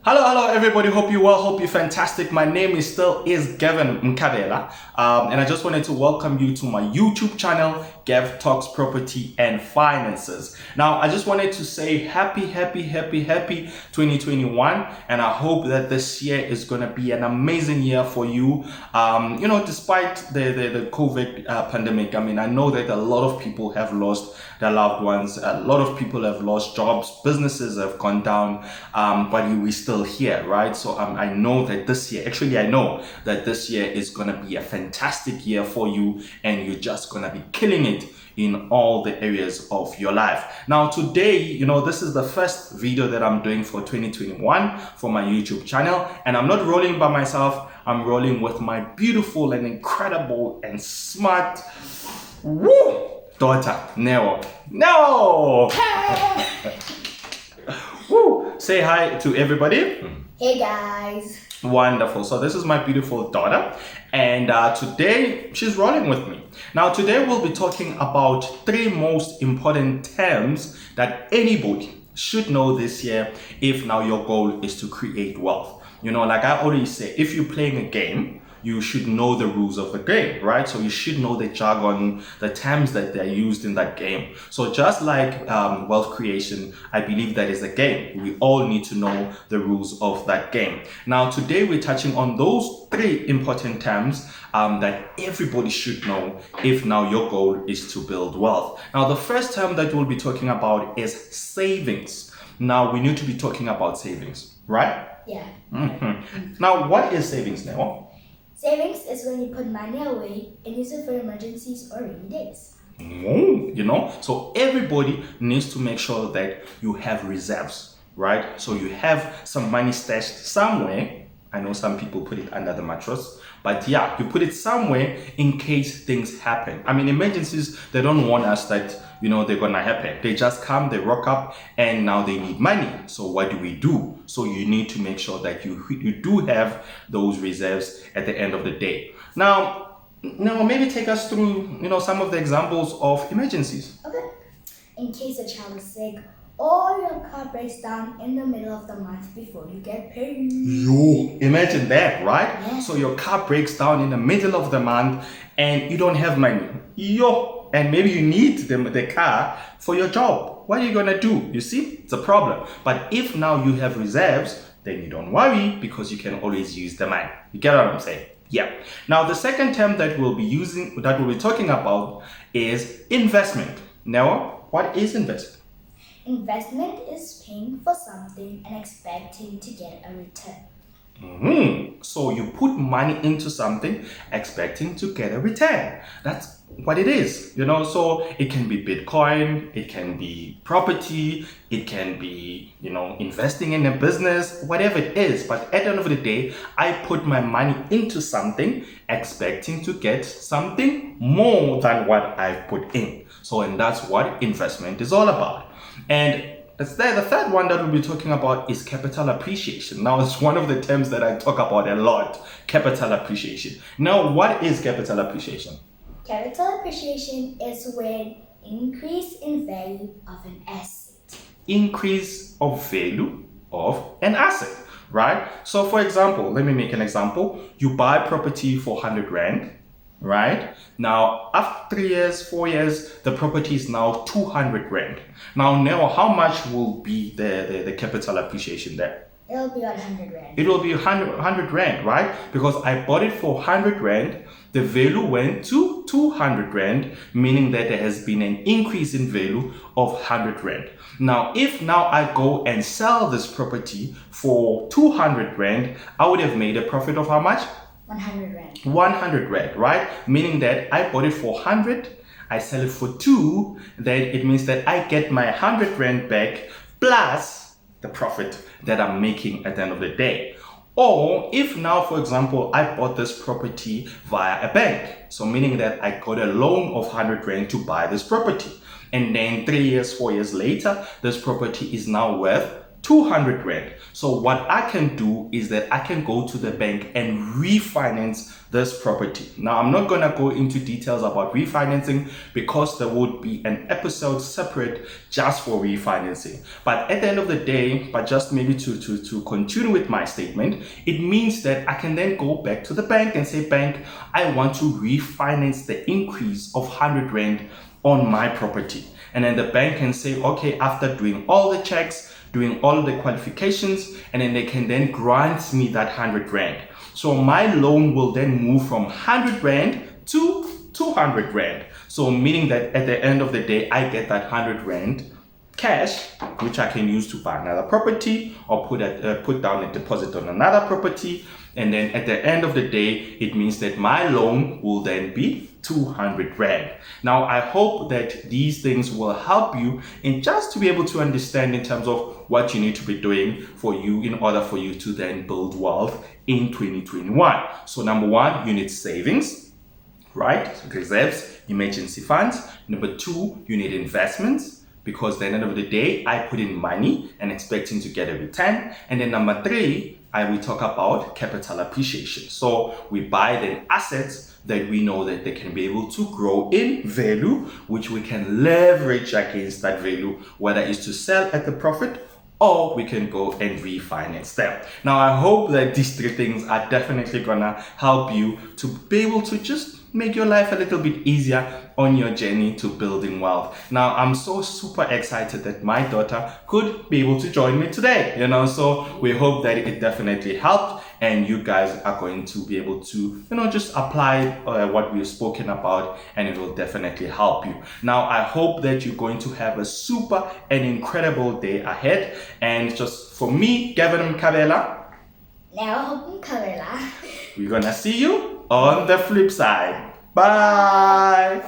Hello everybody, hope you're well, hope you're fantastic. My name is Gavin Mkabela, and I just wanted to welcome you to my YouTube channel, Gav Talks Property and Finances. Now, I just wanted to say happy 2021, and I hope that this year is going to be an amazing year for you. Despite the COVID pandemic, I know that a lot of people have lost their loved ones, a lot of people have lost jobs, businesses have gone down, but we still here, right? So I know that this year is gonna be a fantastic year for you, and you're just gonna be killing it in all the areas of your life. Now today, this is the first video that I'm doing for 2021 for my YouTube channel, and I'm not rolling by myself. I'm rolling with my beautiful and incredible and smart daughter, Neo. Woo! Say hi to everybody. Hey guys. Wonderful. So this is my beautiful daughter, and today she's rolling with me. Now today we'll be talking about 3 most important terms that anybody should know this year if now your goal is to create wealth. Like I always say, if you're playing a game, you should know the rules of the game, right? So you should know the jargon, the terms that they're used in that game. So just like wealth creation, I believe that is a game. We all need to know the rules of that game. Now, today we're touching on those 3 important terms that everybody should know if now your goal is to build wealth. Now, the first term that we'll be talking about is savings. Now, we need to be talking about savings, right? Yeah. Now, what is savings now? Savings is when you put money away and use it for emergencies or rainy days. So everybody needs to make sure that you have reserves, right? So you have some money stashed somewhere. I know some people put it under the mattress, but yeah, you put it somewhere in case things happen. Emergencies, they don't warn us that, they're gonna happen. They just come, they rock up, and now they need money. So what do? So you need to make sure that you do have those reserves at the end of the day. Now maybe take us through, some of the examples of emergencies. Okay. In case a child is sick, or your car breaks down in the middle of the month before you get paid. Imagine that, right? Yeah. So your car breaks down in the middle of the month and you don't have money. And maybe you need the car for your job. What are you gonna do? You see, it's a problem. But if now you have reserves, then you don't worry because you can always use the money. You get what I'm saying? Yeah. Now the second term that we'll be talking about is investment. Now, what is investment? Investment is paying for something and expecting to get a return. So you put money into something expecting to get a return. That's what it is, so it can be Bitcoin, it can be property, it can be, investing in a business, whatever it is. But at the end of the day, I put my money into something expecting to get something more than what I've put in. And that's what investment is all about. And the third one that we'll be talking about is capital appreciation. Now, it's one of the terms that I talk about a lot, capital appreciation. Now, what is capital appreciation? Capital appreciation is when increase in value of an asset. Increase of value of an asset, right? So, for example, let me make an example. You buy property for 100 Rand, right? Now, after 3 years, 4 years, the property is now 200 Rand. Now, how much will be the capital appreciation there? It'll be 100 Rand. It will be 100 Rand, right? Because I bought it for 100 Rand, the value went to 200 Rand, meaning that there has been an increase in value of 100 Rand. Now, if now I go and sell this property for 200 Rand, I would have made a profit of how much? 100 Rand. 100 Rand, right? Meaning that I bought it for 100, I sell it for 2, then it means that I get my 100 Rand back plus the profit that I'm making at the end of the day. Or if now, for example, I bought this property via a bank, so meaning that I got a loan of 100 Rand to buy this property. And then 3 years, 4 years later, this property is now worth 200 Rand. So what I can do is that I can go to the bank and refinance this property. Now, I'm not gonna go into details about refinancing because there would be an episode separate just for refinancing. But at the end of the day, but just maybe to continue with my statement, it means that I can then go back to the bank and say, bank, I want to refinance the increase of 100 Rand on my property. And then the bank can say, okay, after doing all the checks, doing all the qualifications, and then they can then grant me that 100 Rand. So my loan will then move from 100 Rand to 200 Rand. So meaning that at the end of the day, I get that 100 Rand cash, which I can use to buy another property or put down a deposit on another property. And then at the end of the day, it means that my loan will then be 200 Rand. Now, I hope that these things will help you in just to be able to understand in terms of what you need to be doing for you in order for you to then build wealth in 2021. So number one, you need savings, right? Reserves, emergency funds. Number two, you need investments, because at the end of the day, I put in money and expecting to get a return. And then number three, we talk about capital appreciation. So we buy then assets that we know that they can be able to grow in value, which we can leverage against that value, whether it's to sell at the profit or we can go and refinance them. Now, I hope that these three things are definitely gonna help you to be able to just make your life a little bit easier on your journey to building wealth. Now, I'm so super excited that my daughter could be able to join me today, so we hope that it definitely helped and you guys are going to be able to, just apply what we've spoken about, and it will definitely help you. Now, I hope that you're going to have a super and incredible day ahead. And just for me, Gavin Mkabela, we're gonna see you on the flip side. Bye.